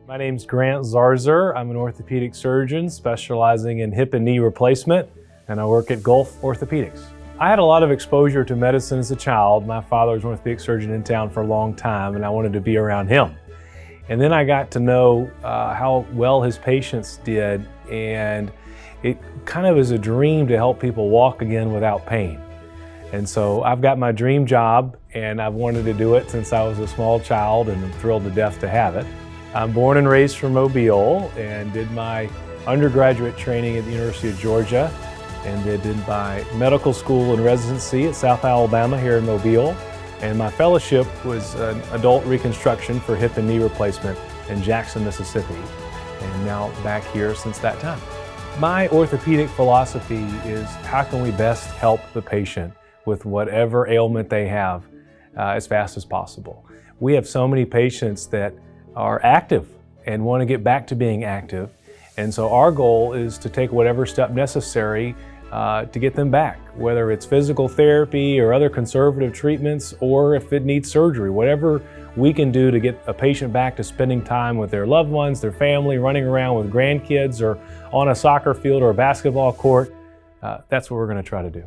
My name's Grant Zarzour. I'm an orthopedic surgeon specializing in hip and knee replacement, and I work at Gulf Orthopaedics. I had a lot of exposure to medicine as a child. My father was an orthopedic surgeon in town for a long time, and I wanted to be around him. And then I got to know how well his patients did, and it kind of is a dream to help people walk again without pain. And so I've got my dream job, and I've wanted to do it since I was a small child, and I'm thrilled to death to have it. I'm born and raised from Mobile and did my undergraduate training at the University of Georgia, and did my medical school and residency at South Alabama here in Mobile. And my fellowship was an adult reconstruction for hip and knee replacement in Jackson, Mississippi, and now back here since that time. My orthopedic philosophy is how can we best help the patient with whatever ailment they have as fast as possible. We have so many patients that are active and want to get back to being active, and so our goal is to take whatever step necessary to get them back, whether it's physical therapy or other conservative treatments, or if it needs surgery, whatever we can do to get a patient back to spending time with their loved ones, their family, running around with grandkids, or on a soccer field or a basketball court, that's what we're going to try to do.